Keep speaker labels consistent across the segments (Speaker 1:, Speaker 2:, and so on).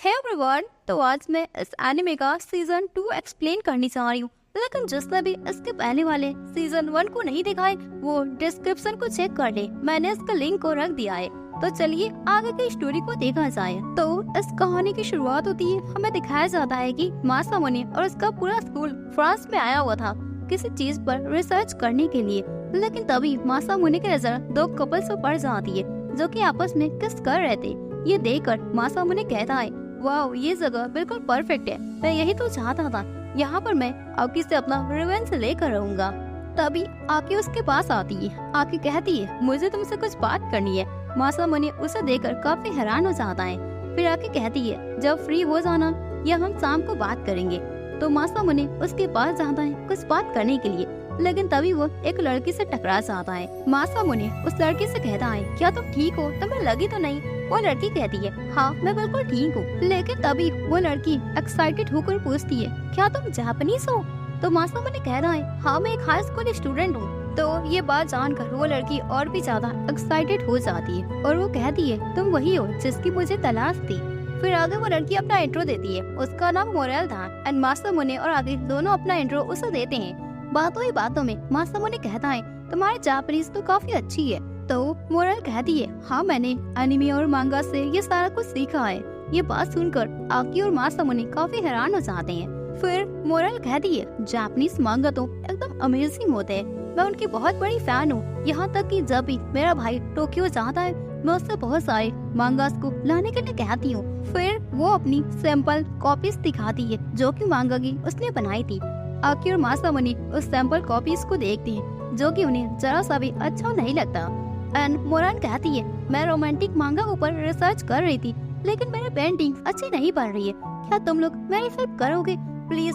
Speaker 1: Hey everyone, तो आज मैं इस एनिमे का सीजन 2 एक्सप्लेन करनी चाह रही हूँ। लेकिन जिसने भी इसके पहले वाले सीजन 1 को नहीं देखा है वो डिस्क्रिप्शन को चेक कर ले, मैंने इसका लिंक को रख दिया है। तो चलिए आगे की स्टोरी को देखा जाए। तो इस कहानी की शुरुआत होती है, हमें दिखाया जाता है कि मासामुने और उसका पूरा स्कूल फ्रांस में आया हुआ था किसी चीज पर रिसर्च करने के लिए। लेकिन तभी मासामुने की नजर दो कपल्स पर पड़ जाती है जो कि आपस में किस कर रहे थे। ये देखकर मासामुने कहता है, वाओ ये जगह बिल्कुल परफेक्ट है, मैं यही तो चाहता था, यहाँ पर मैं आकी से अपना रिवेंज लेकर रहूंगा। तभी आकी उसके पास आती है। आकी कहती है, मुझे तुमसे कुछ बात करनी है। मासामुने उसे देखकर काफी हैरान हो जाता है। फिर आकी कहती है, जब फ्री हो जाना या हम शाम को बात करेंगे। तो मासामुने उसके पास जाता है कुछ बात करने के लिए, लेकिन तभी वो एक लड़की से टकरा जाता है। मासामुने उस लड़की से कहता है, क्या तुम ठीक हो, तुम्हें लगी तो नहीं? वो लड़की कहती है, हाँ मैं बिल्कुल ठीक हूँ। लेकिन तभी वो लड़की एक्साइटेड होकर पूछती है, क्या तुम जापानीज हो? तो मासामुने कहता है, हाँ मैं एक हाई स्कूल स्टूडेंट हूँ। तो ये बात जानकर वो लड़की और भी ज्यादा एक्साइटेड हो जाती है और वो कहती है, तुम वही हो जिसकी मुझे तलाश थी। फिर आगे वो लड़की अपना इंट्रो देती है, उसका नाम मोरेल था एंड मासामुने और आगे दोनों अपना इंट्रो उसे देते हैं। बातों ही बातों में मासामुने कहता है, तुम्हारी जापानीज तो काफी अच्छी है। तो मोरेल कहती है, हाँ मैंने एनिमे और मांगा से ये सारा कुछ सीखा है। ये बात सुनकर आकी और मासामुने काफी हैरान हो जाते हैं। फिर मोरेल कहती है, जापानीज मांगा तो एकदम अमेजिंग होते हैं, मैं उनकी बहुत बड़ी फैन हूँ। यहाँ तक कि जब भी मेरा भाई टोक्यो जाता है मैं उससे बहुत सारे मांगास को लाने के लिए कहती हूँ। फिर वो अपनी सैंपल कॉपीज दिखाती है जो कि मांगा की उसने बनाई थी। आकी और मासामुने उस सैंपल कॉपीज को देखते हैं जो कि उन्हें जरा सा भी अच्छा नहीं लगता। एंड मोरेल कहती है, मैं रोमांटिक मांगा ऊपर रिसर्च कर रही थी लेकिन मेरी पेंटिंग अच्छी नहीं बन रही है, क्या तुम लोग मेरी हेल्प करोगे प्लीज?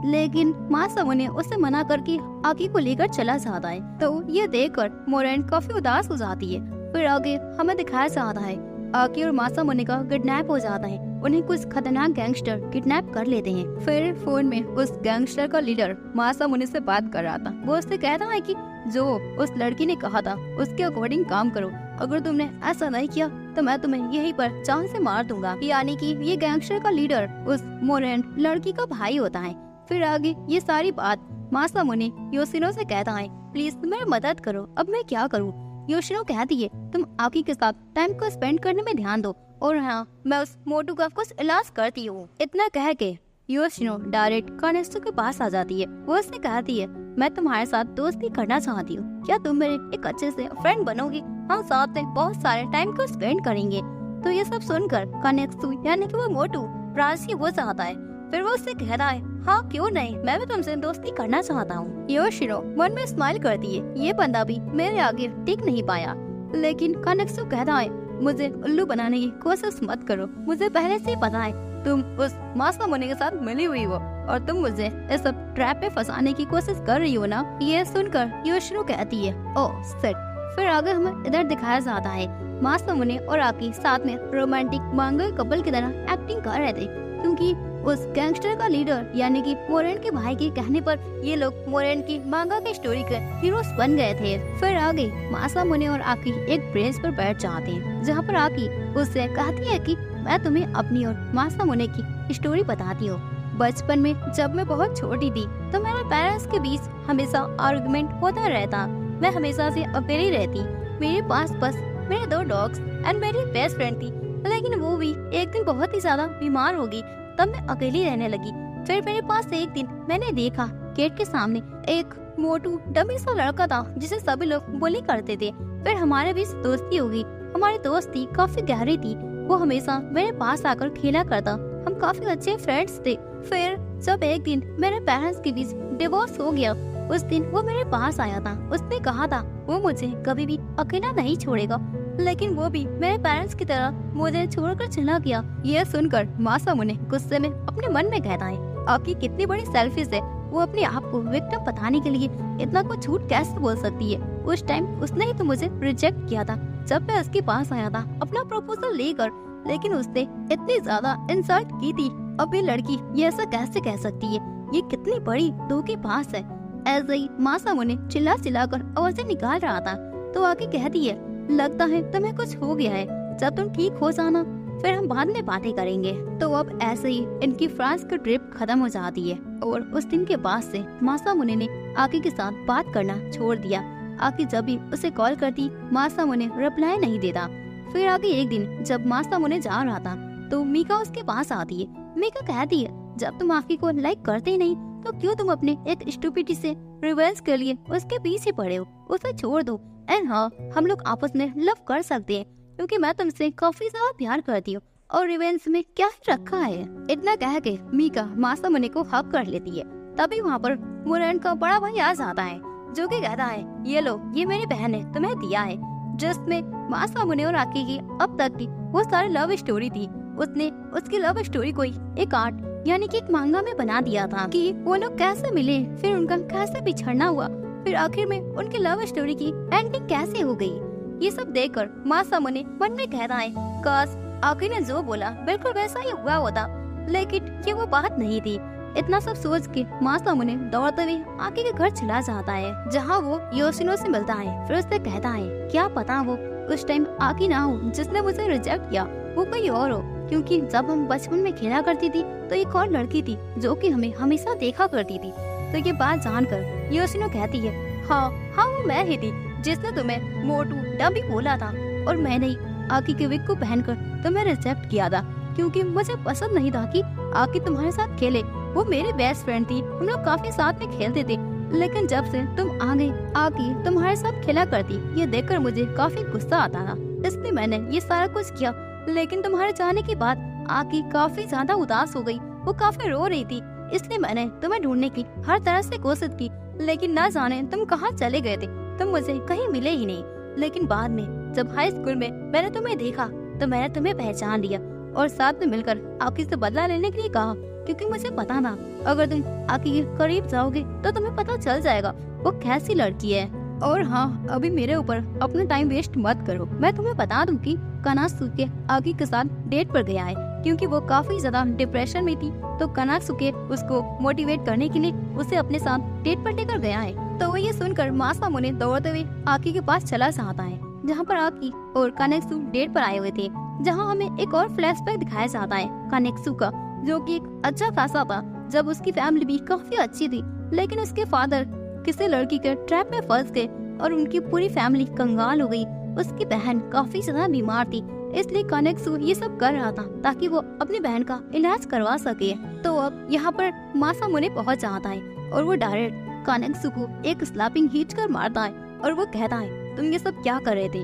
Speaker 1: लेकिन मासामुने उसे मना करके आकी को लेकर चला जाता है। तो ये देखकर मोरेल काफी उदास हो जाती है। फिर आगे हमें दिखाया जाता है आकी और मासामुने का किडनैप हो जाता है। उन्हें कुछ खतरनाक गैंगस्टर किडनैप कर लेते हैं। फिर फोन में उस गैंगस्टर का लीडर मासामुने से बात कर रहा था। वो उससे कहता है कि जो उस लड़की ने कहा था उसके अकॉर्डिंग काम करो, अगर तुमने ऐसा नहीं किया तो मैं तुम्हें यहीं पर जान से मार दूंगा। यानी कि ये गैंगस्टर का लीडर उस मोरेल लड़की का भाई होता है। फिर आगे ये सारी बात मासामुने योशिनो से कहता है, प्लीज मेरी मदद करो, अब मैं क्या करूँ? योशिनो कहती है, तुम आकी के साथ टाइम को स्पेंड करने में ध्यान दो और हाँ मैं उस मोटू का कुछ इलाज करती हूँ। इतना कह के योशिनो डायरेक्ट कानेस्टो के पास आ जाती है। वो उससे कहती है, मैं तुम्हारे साथ दोस्ती करना चाहती हूँ, क्या तुम मेरे एक अच्छे से फ्रेंड बनोगी? हम साथ में बहुत सारे टाइम को स्पेंड करेंगे। तो ये सब सुनकर कानेस्टो यानी कि वो मोटू राजी हो जाता है। फिर वो उससे कहता है, हाँ क्यों नहीं, मैं भी तुमसे दोस्ती करना चाहता हूँ। योशिनो मन में स्माइल करती है, ये बंदा भी मेरे आगे टिक नहीं पाया। लेकिन कानेस्टो कहता है, मुझे उल्लू बनाने की कोशिश मत करो, मुझे पहले से पता है तुम उस मासामुने के साथ मिली हुई हो और तुम मुझे इस सब ट्रैप में फंसाने की कोशिश कर रही हो ना। ये सुनकर योशिनो कहती है, ओह शिट। फिर आगे हमें इधर दिखाया जाता है मासामुने और आकी साथ में रोमांटिक मांगा कपल की तरह एक्टिंग कर रहे थे, क्योंकि उस गैंगस्टर का लीडर यानी कि मोरेल के भाई के कहने पर ये लोग मोरेल की मांगा की स्टोरी के हीरोज बन गए थे। फिर आगे मासामुने और आकी एक ब्रेंच पर बैठ जाते हैं जहाँ पर आकी उससे कहती है कि मैं तुम्हें अपनी और मासामुने की स्टोरी बताती हूँ। बचपन में जब मैं बहुत छोटी थी तो मेरे पेरेंट्स के बीच हमेशा आर्गुमेंट होता रहता। मैं हमेशा से अकेली रहती, मेरे पास बस मेरे 2 डॉग्स एंड मेरी बेस्ट फ्रेंड थी, लेकिन वो भी एक दिन बहुत ही ज्यादा बीमार हो गई, तब मैं अकेली रहने लगी। फिर मेरे पास एक दिन मैंने देखा गेट के सामने एक मोटू डमी सा लड़का था जिसे सभी लोग बुली करते थे। फिर हमारे बीच दोस्ती हो गई, हमारी दोस्ती काफी गहरी थी, वो हमेशा मेरे पास आकर खेला करता, हम काफी अच्छे फ्रेंड्स थे। फिर जब एक दिन मेरे पेरेंट्स के बीच डिवोर्स हो गया, उस दिन वो मेरे पास आया था। उसने कहा था वो मुझे कभी भी अकेला नहीं छोड़ेगा, लेकिन वो भी मेरे पेरेंट्स की तरह मुझे छोड़कर चला गया। ये सुनकर मासामुने गुस्से में अपने मन में कहता है, आकी कितनी बड़ी सेल्फिश है, वो अपने आप को विक्टिम बताने के लिए इतना कुछ झूठ कैसे बोल सकती है? उस टाइम उसने ही तो मुझे रिजेक्ट किया था जब मैं उसके पास आया था अपना प्रपोजल लेकर, लेकिन उसने इतनी ज्यादा इंसल्ट की थी। अब ये लड़की ये ऐसा कैसे कह सकती है? ये कितनी बड़ी धोखेबाज है। ऐसे ही मासामुने चिल्ला चिल्लाकर आवाजें निकाल रहा था। तो आके कहती है, लगता है तुम्हें कुछ हो गया है, जब तुम ठीक हो जाना फिर हम बाद में बातें करेंगे। तो अब ऐसे ही इनकी फ्रांस की ट्रिप खत्म हो जाती है और उस दिन के बाद से मासामुने ने आकी के साथ बात करना छोड़ दिया। आकी जब भी उसे कॉल करती मासामुने रिप्लाई नहीं देता। फिर आगे एक दिन जब मासामुने जा रहा था तो मीका उसके पास आती है। मीका कहती है जब तुम आकी को लाइक करते ही नहीं तो क्यों तुम अपने एक स्टूपिडिटी से रिवेंज के लिए उसके पीछे पड़े हो, उसे छोड़ दो। एंड हाँ, हम लोग आपस में लव कर सकते हैं क्योंकि मैं तुमसे काफी ज्यादा प्यार करती हूँ और रिवेंज में क्या ही रखा है। इतना कह के मीका मासामुने को हक कर लेती है। तभी वहाँ पर मुरेन का बड़ा भाई आ जाता है जो कि कहता है ये लो, ये मेरी बहन है, तुम्हें दिया है, जिसमें मासामुने और आकी की अब तक की वो सारी लव स्टोरी थी। उसने उसकी लव स्टोरी को एक आर्ट यानी कि एक मांगा में बना दिया था कि वो लोग कैसे मिले, फिर उनका कैसे बिछड़ना हुआ, फिर आखिर में उनकी लव स्टोरी की एंडिंग कैसे हो गई। ये सब देखकर मासामुने मन में कहता है काश आकी ने जो बोला बिल्कुल वैसा ही हुआ होता, लेकिन ये वो बात नहीं थी। इतना सब सोच के मासामुने दौड़ते हुए आकी के घर चला जाता है जहाँ वो योशिनो से मिलता है। फिर उससे कहता है क्या पता वो उस टाइम आकी ना हो जिसने मुझे रिजेक्ट किया, वो कोई और हो, क्योंकि जब हम बचपन में खेला करती थी तो एक और लड़की थी जो कि हमें हमेशा देखा करती थी। तो ये बात जानकर योशिनो कहती है हाँ वो मैं ही थी जिसने तुम्हें मोटू डम्बी बोला था और मैंने ही आकी के विग को पहनकर तुम्हें रिजेक्ट किया था क्योंकि मुझे पसंद नहीं था कि आकी तुम्हारे साथ खेले। वो मेरी बेस्ट फ्रेंड थी, हम लोग काफी साथ में खेलते थे, लेकिन जब से तुम आ गई आकी तुम्हारे साथ खेला करती, ये देखकर मुझे काफी गुस्सा आता था, इसलिए मैंने ये सारा कुछ किया। लेकिन तुम्हारे जाने के बाद आकी काफी ज्यादा उदास हो गई, वो काफी रो रही थी, इसलिए मैंने तुम्हें ढूंढने की हर तरह से कोशिश की, लेकिन ना जाने तुम कहाँ चले गए थे, तुम मुझे कहीं मिले ही नहीं। लेकिन बाद में जब हाई स्कूल में मैंने तुम्हें देखा तो मैंने तुम्हें पहचान लिया और साथ में मिलकर आकी से बदला लेने के लिए कहा, क्योंकि मुझे पता था अगर तुम आकी के करीब जाओगे तो तुम्हें पता चल जाएगा वो कैसी लड़की है। और हाँ, अभी मेरे ऊपर अपना टाइम वेस्ट मत करो। मैं तुम्हें बता दूं कि कानासुके आकी के साथ डेट पर गया है क्योंकि वो काफी ज्यादा डिप्रेशन में थी, तो कानासुके उसको मोटिवेट करने के लिए उसे अपने साथ डेट पर लेकर गया है। तो वो ये सुनकर मासामुने दौड़ते हुए आकी के पास चला जाता है जहाँ पर आकी और कानेक्सु डेट पर आए हुए थे, जहाँ हमें एक और फ्लैशबैक दिखाया जाता है कानेक्सु का, जो कि एक अच्छा खासा था जब उसकी फैमिली भी काफी अच्छी थी, लेकिन उसके फादर किसी लड़की के ट्रैप में फंस गए और उनकी पूरी फैमिली कंगाल हो गई। उसकी बहन काफी ज्यादा बीमार थी, इसलिए कानेक्सु ये सब कर रहा था ताकि वो अपनी बहन का इलाज करवा सके। तो अब यहाँ पर मासामुने पहुँच जाता है और वो डायरेक्ट कानेक्सु को एक स्लैपिंग खींच कर मारता है और वो कहता है तुम ये सब क्या कर रहे थे।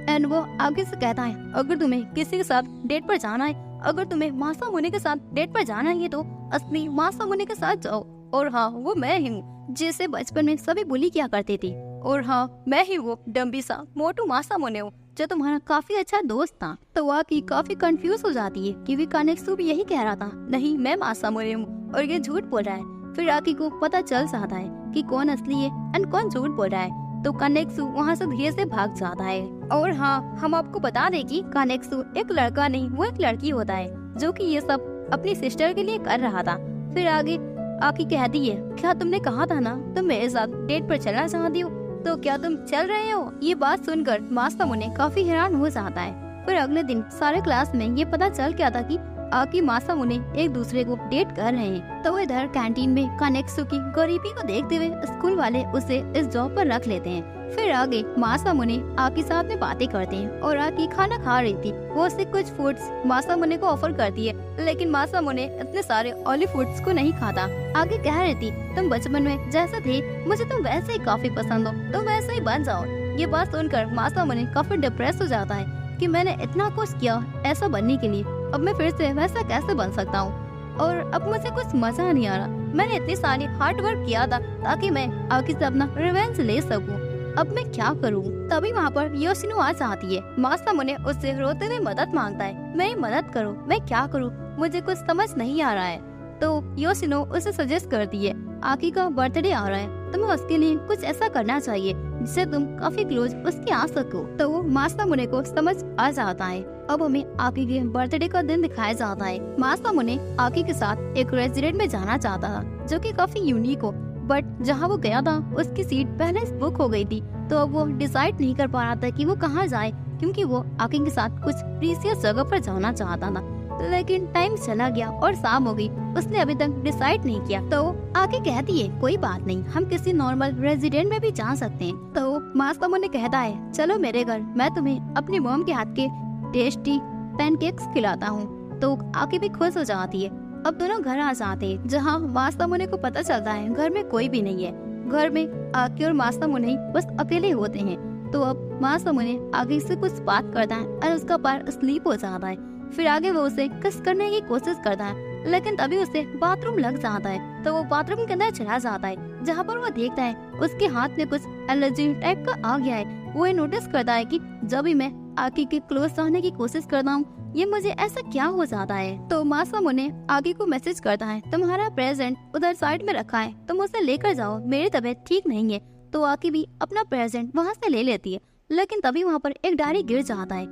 Speaker 1: एंड वो आगे से कहता है अगर तुम्हें किसी के साथ डेट पर जाना है, अगर तुम्हें मासामुने के साथ डेट पर जाना है तो असली मासामुने के साथ जाओ। और हाँ, वो मैं ही हूँ जिसे बचपन में सभी बुली किया करते थे। और हाँ, मैं ही वो डम्बी सा मोटू मासामुने हूँ जो तुम्हारा काफी अच्छा दोस्त था। तो आकी काफी कंफ्यूज हो जाती है कि कानेक्सु भी यही कह रहा था, नहीं मैं मासामुने हूँ और ये झूठ बोल रहा है। फिर आकी को पता चल जाता है कि कौन असली है एंड कौन झूठ बोल रहा है। तो कानेक्सु वहाँ से धीरे से भाग जाता है। और हाँ, हम आपको बता दें कि कानेक्सु एक लड़का नहीं, वो एक लड़की होता है जो कि ये सब अपनी सिस्टर के लिए कर रहा था। फिर आगे आकी कहती है क्या तुमने कहा था ना तुम मेरे साथ डेट पर चलना चाहती हो, तो क्या तुम चल रहे हो। ये बात सुनकर मासामुने काफी हैरान हो जाता है। फिर अगले दिन सारे क्लास में ये पता चल गया था कि आकी मासामुने एक दूसरे को डेट कर रहे हैं। तो इधर कैंटीन में कानेक्सु की गरीबी को देखते हुए स्कूल वाले उसे इस जॉब पर रख लेते हैं। फिर आगे मासामुने आकी साथ में बातें करते हैं और आकी खाना खा रही थी, वो उसे कुछ फूड्स मासामुने को ऑफर करती है, लेकिन मासामुने इतने सारे ऑयली फूड्स को नहीं खाता। आगे कह रही थी तुम बचपन में जैसे थे मुझे तुम वैसे ही काफी पसंद हो, तुम वैसे ही बन जाओ। ये बात सुनकर मासामुने काफी डिप्रेस हो जाता है कि मैंने इतना कुछ किया ऐसा बनने के लिए, अब मैं फिर से वैसा कैसे बन सकता हूँ और अब मुझे कुछ मजा नहीं आ रहा। मैंने इतनी सारी हार्ड वर्क किया था ताकि मैं आकी से अपना रिवेंज ले सकूं, अब मैं क्या करूं। तभी वहाँ पर योशिनो आ जाती है। मासामुने उससे रोते हुए मदद मांगता है, मेरी मदद करो, मैं क्या करूं, मुझे कुछ समझ नहीं आ रहा है। तो योशिनो उसे सजेस्ट करती है आकी का बर्थडे आ रहा है, तुम्हें उसके लिए कुछ ऐसा करना चाहिए जिससे तुम काफी क्लोज उसके आ सको। तो वो मासामुने को समझ आ जाता है। अब हमें आकी के बर्थडे का दिन दिखाया जाता है। मासामुने आकी के साथ एक रेस्टोरेंट में जाना चाहता था जो कि काफी यूनिक हो, बट जहाँ वो गया था उसकी सीट पहले बुक हो गई थी, तो अब वो डिसाइड नहीं कर पा रहा था कि वो कहाँ जाए क्योंकि वो आकी के साथ कुछ प्रीसियस जगह पर जाना चाहता था। लेकिन टाइम चला गया और शाम हो गई, उसने अभी तक डिसाइड नहीं किया। तो आके कहती है कोई बात नहीं, हम किसी नॉर्मल रेजिडेंट में भी जा सकते हैं। तो मासामुने कहता है चलो मेरे घर, मैं तुम्हें अपनी मॉम के हाथ के टेस्टी पैनकेक्स खिलाता हूँ। तो आके भी खुश हो जाती है। अब दोनों घर आ जाते हैं, जहाँ मासामुने को पता चलता है घर में कोई भी नहीं है। घर में आके और मासामुने बस अकेले होते हैं। तो अब मासामुने आगे से कुछ बात करता है और उसका पैर स्लीप हो जाता है। फिर आगे वो उसे किस करने की कोशिश करता है, लेकिन तभी उसे बाथरूम लग जाता है। तो वो बाथरूम के अंदर चला जाता है, जहाँ पर वो देखता है उसके हाथ में कुछ एलर्जी टाइप का आ गया है। वो ये नोटिस करता है कि जब भी मैं आकी के क्लोज रहने की कोशिश करता हूँ, ये मुझे ऐसा क्या हो जाता है। तो मासामुने आकी को मैसेज करता है तुम्हारा प्रेजेंट उधर साइड में रखा है, तुम उसे लेकर जाओ, मेरी तबीयत ठीक नहीं है। तो आकी भी अपना प्रेजेंट वहाँ से ले लेती है, लेकिन तभी वहाँ पर एक डायरी गिर जाता है।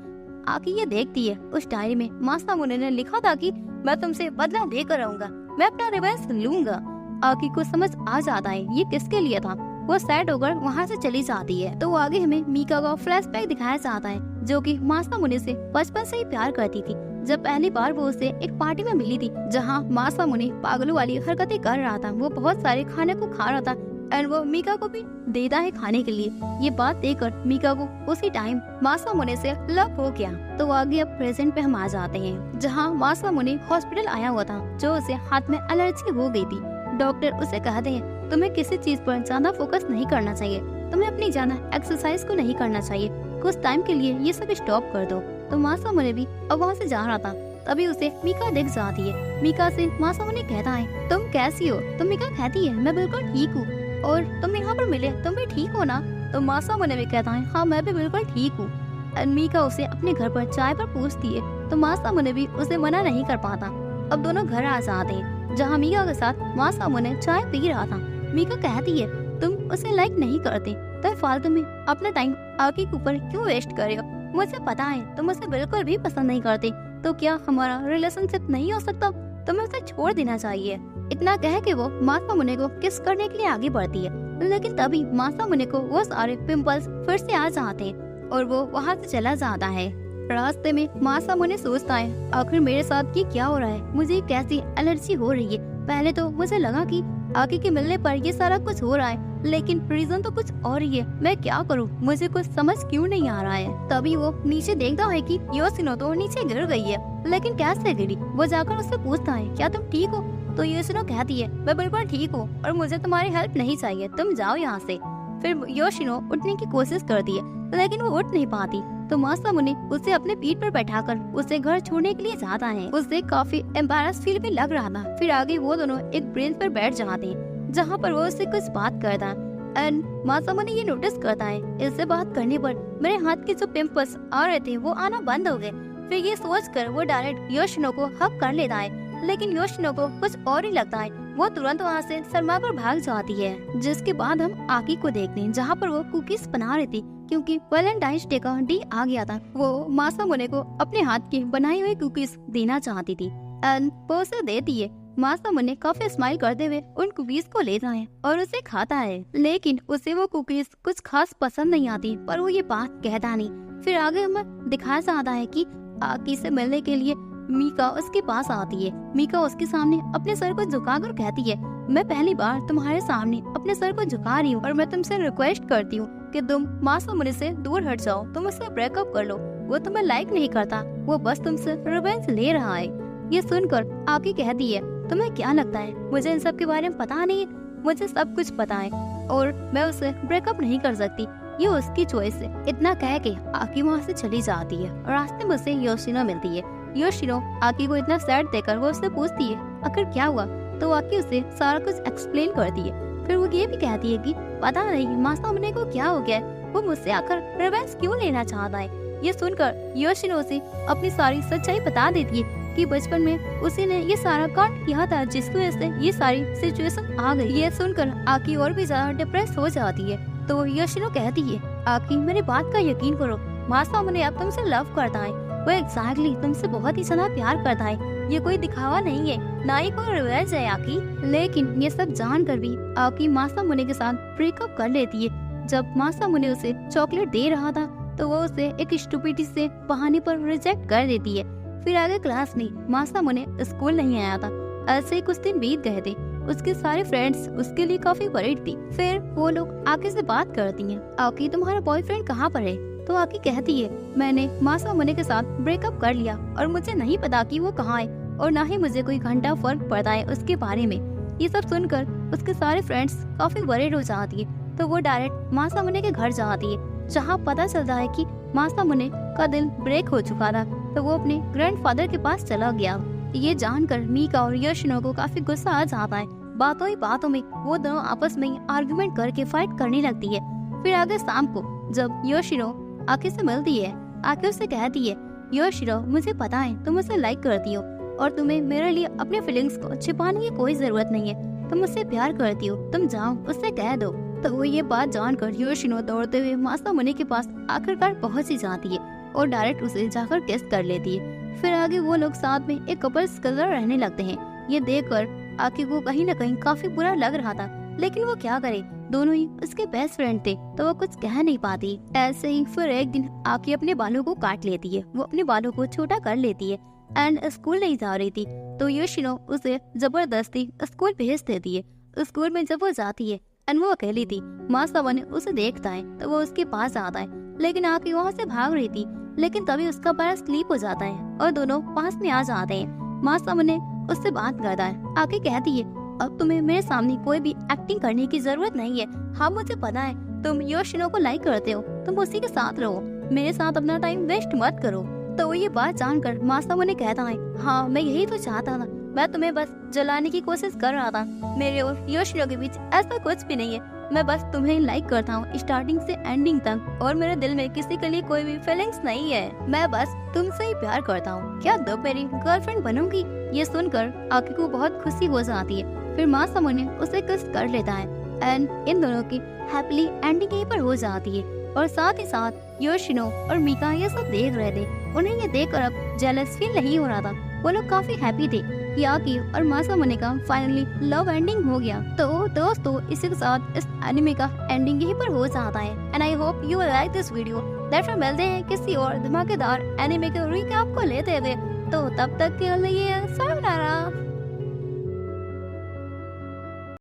Speaker 1: आकी ये देखती है, उस डायरी में मासामुने ने लिखा था कि मैं तुमसे बदला लेकर रहूंगा, मैं अपना रिवेंज लूंगा। आकी को समझ आ जाता है ये किसके लिए था। वो सैड होकर वहाँ से चली जाती है। तो आगे हमें मीका का फ्लैशबैक दिखाया जाता है, जो कि मासामुने से बचपन से ही प्यार करती थी। जब पहली बार वो उसे एक पार्टी में मिली थी, जहाँ मासामुने पागलों वाली हरकतें कर रहा था। वो बहुत सारे खाने को खा रहा था और वो मीका को भी देता है खाने के लिए। ये बात देखकर मीका को उसी टाइम मासामुने से लव हो गया। तो आगे अब प्रेजेंट पे हम आ जाते हैं, जहाँ मासामुने हॉस्पिटल आया हुआ था, जो उसे हाथ में एलर्जी हो गई थी। डॉक्टर उसे कहते हैं तुम्हें किसी चीज पर ज्यादा फोकस नहीं करना चाहिए, तुम्हें अपनी ज्यादा एक्सरसाइज को नहीं करना चाहिए, कुछ टाइम के लिए ये सब स्टॉप कर दो। तो मासामुने भी अब वहाँ से जा रहा था, तभी उसे मीका दिख जाती है। मीका से मासामुने कहता है तुम कैसी हो। तो मीका कहती है मैं बिल्कुल ठीक हूँ, और तुम यहाँ पर मिले, तुम भी ठीक हो ना। तो मासामुने भी कहता है हाँ मैं भी बिल्कुल ठीक हूँ। मीका उसे अपने घर पर चाय पर पूछती है, तो मासामुने भी उसे मना नहीं कर पाता। अब दोनों घर आ जाते हैं, जहाँ मीका के साथ मासामुने चाय पी रहा था। मीका कहती है तुम उसे लाइक नहीं करते, तो फालतू में अपना टाइम आकी के ऊपर क्यों वेस्ट कर रहे हो। मुझे पता है तुम उसे बिल्कुल भी पसंद नहीं करते, तो क्या हमारा रिलेशनशिप नहीं हो सकता, तुम्हें उसे छोड़ देना चाहिए। इतना कह के वो मासामुने को किस करने के लिए आगे बढ़ती है, लेकिन तभी मासामुने को वो सारे पिंपल्स फिर से आ जाते हैं और वो वहाँ से चला जाता है। रास्ते में मासामुने सोचता है आखिर मेरे साथ ये क्या हो रहा है, मुझे कैसी एलर्जी हो रही है। पहले तो मुझे लगा कि आकी के मिलने पर ये सारा कुछ हो रहा है, लेकिन रीजन तो कुछ और ही है। मैं क्या करूं, मुझे कुछ समझ क्यों नहीं आ रहा है। तभी वो नीचे देखता है कि योशिनो तो नीचे गिर गई है, लेकिन कैसे गिरी। वो जाकर उससे पूछता है क्या तुम ठीक हो। तो योशिनो कहती है मैं बिल्कुल ठीक हूँ और मुझे तुम्हारी हेल्प नहीं चाहिए, तुम जाओ यहाँ से। फिर योशिनो उठने की कोशिश करती है, लेकिन वो उठ नहीं पाती। तो मासामुने उसे अपने पीठ पर बैठाकर उसे घर छोड़ने के लिए जाता है। उसे काफी एम्बैरस फील भी लग रहा था। फिर आगे वो दोनों एक ब्रेंच पर बैठ जाते हैं, जहाँ पर वो उससे कुछ बात करता है। एंड मासामुने ये नोटिस करता है इससे बात करने पर मेरे हाथ के जो पिंपल्स आ रहे थे वो आना बंद हो गए। फिर ये सोचकर वो डायरेक्ट योशिनो को हक कर लेता है, लेकिन योशिनो को कुछ और ही लगता है। वो तुरंत वहाँ से शर्मा कर भाग जाती है। जिसके बाद हम आकी को देखते हैं, जहाँ पर वो कुकीज बना रही थी, क्योंकि वैलेंटाइंस डे का डे आ गया था। वो मासामुने को अपने हाथ की बनाई हुई कुकीज देना चाहती थी एंड वो उसे देती है। मासामुने काफी स्माइल करते हुए उन कुकीज को लेता है और उसे खाता है, लेकिन उसे वो कुकीज कुछ खास पसंद नहीं आती, पर वो ये बात कहता नहीं। फिर आगे हमें दिखाया जाता है कि आकी से मिलने के लिए मीका उसके पास आती है। मीका उसके सामने अपने सर को झुकाकर कहती है मैं पहली बार तुम्हारे सामने अपने सर को झुका रही हूँ और मैं तुमसे रिक्वेस्ट करती हूँ कि तुम मासामुने से दूर हट जाओ, तुम उससे ब्रेकअप कर लो। वो तुम्हें लाइक नहीं करता, वो बस तुमसे रिवेंज ले रहा है। ये सुनकर आकी कहती है तुम्हें क्या लगता है मुझे इन सब के बारे में पता नहीं है, मुझे सब कुछ पता है और मैं उससे ब्रेकअप नहीं कर सकती, ये उसकी चॉइस है। इतना कह के आकी वहाँ से चली जाती है और रास्ते में उसे योशिनो मिलती है। योशिनो आकी को इतना सैड देखकर वो उससे पूछती है आखिर क्या हुआ। तो आकी उसे सारा कुछ एक्सप्लेन करती है। फिर वो ये भी कहती है कि पता नहीं मासामुने को क्या हो गया है, वो मुझसे आकर रिवेंज क्यों लेना चाहता है। ये सुनकर योशिनो उसे अपनी सारी सच्चाई बता देती है कि बचपन में उसी ने ये सारा कांड किया था, जिसकी वजह से ये सारी सिचुएशन आ गई। ये सुनकर आकी और भी ज्यादा डिप्रेस हो जाती है। तो योशिनो कहती है आकी मेरी बात का यकीन करो, मासामुने अब तुमसे लव करता है, वो एग्जैक्टली तुमसे बहुत ही ज्यादा प्यार करता है, ये कोई दिखावा नहीं है, ना ही कोई रिवेंज है आकी। लेकिन ये सब जानकर भी आकी मासामुने के साथ ब्रेकअप कर लेती है। जब मासामुने उसे चॉकलेट दे रहा था तो वो उसे एक स्टूपिडिटी से बहाने पर रिजेक्ट कर देती है। फिर आगे क्लास में मासामुने स्कूल नहीं आया था। ऐसे ही कुछ दिन बीत गए थे। उसके सारे फ्रेंड्स उसके लिए काफी वरीड थी। फिर वो लोग आके से बात करती हैं, आकी तुम्हारा बॉयफ्रेंड कहाँ पर है? तो आकी कहती है, मैंने मासामुने के साथ ब्रेकअप कर लिया और मुझे नहीं पता कि वो कहाँ है और ना ही मुझे कोई घंटा फर्क पड़ता है उसके बारे में। ये सब सुनकर उसके सारे फ्रेंड्स काफी वरीड हो जाती है। तो वो डायरेक्ट मासामुने के घर जाती है, जहाँ पता चलता है कि मासामुने का दिल ब्रेक हो चुका था। तो वो अपने ग्रैंडफादर के पास चला गया। ये जानकर मीका और योशिनो को काफी गुस्सा आ जाता है। बातों ही बातों में वो दोनों आपस में आर्गुमेंट करके फाइट करने लगती है। फिर आगे शाम को जब योशिनो आके से मिलती है, आके उससे कहती है, योशिनो मुझे पता है तुम मुझसे लाइक करती हो और तुम्हें मेरे लिए अपने फीलिंग्स को छिपाने की कोई जरूरत नहीं है। तुम मुझसे प्यार करती हो, तुम जाओ उससे कह दो। तो वो ये बात जानकर योशिनो दौड़ते हुए मासामुने के पास आखिरकार पहुंच ही जाती है और डायरेक्ट उसे जाकर किस कर लेती है। फिर आगे वो लोग साथ में एक कपल्स कलर रहने लगते हैं। ये देखकर आकी को कहीं न कहीं काफी बुरा लग रहा था, लेकिन वो क्या करे, दोनों ही उसके बेस्ट फ्रेंड थे तो वो कुछ कह नहीं पाती। ऐसे ही फिर एक दिन आकी अपने बालों को काट लेती है। वो अपने बालों को छोटा कर लेती है एंड स्कूल नहीं जा रही थी। तो योशिनो उसे जबरदस्ती स्कूल भेज देती है। स्कूल में जब वो जाती है एंड वो अकेली थी, मासामुने उसे देखता है तो वो उसके पास आता है, लेकिन आकी वहाँ से भाग रही थी। लेकिन तभी उसका पैर स्लीप हो जाता है और दोनों पास में आ जाते हैं। मासामुने उससे बात करता है। आके कहती है, अब तुम्हें मेरे सामने कोई भी एक्टिंग करने की जरूरत नहीं है। हाँ मुझे पता है तुम योशिनो को लाइक करते हो, तुम उसी के साथ रहो, मेरे साथ अपना टाइम वेस्ट मत करो। तो वो ये बात जानकर मासामुने कहता है, हाँ मैं यही तो चाहता था, मैं तुम्हें बस जलाने की कोशिश कर रहा था। मेरे और योशिनो के बीच ऐसा कुछ भी नहीं है, मैं बस तुम्हें लाइक करता हूँ स्टार्टिंग से एंडिंग तक और मेरे दिल में किसी के लिए कोई भी फीलिंग्स नहीं है। मैं बस तुमसे ही प्यार करता हूँ, क्या तुम मेरी गर्लफ्रेंड बनोगी? ये सुनकर आकी को बहुत खुशी हो जाती है। फिर मासामुने उसे किस कर लेता है एंड इन दोनों की हैप्पीली एंडिंग यहीं पर हो जाती है। और साथ ही साथ योशिनो और मीका ये सब देख रहे थे। उन्हें ये देखकर अब जेलस फील नहीं हो रहा था। वो लोग काफी हैप्पी थे कि आकी और मासामुने का फाइनली लव एंडिंग हो गया। तो दोस्तों इसी के साथ इस एनिमे का एंडिंग यहीं पर हो जाता है and I hope you will like this video. फिर मिलते हैं किसी और धमाकेदार एनिमे के रिकैप को लेते हुए। तो तब तक के लिए sayonara।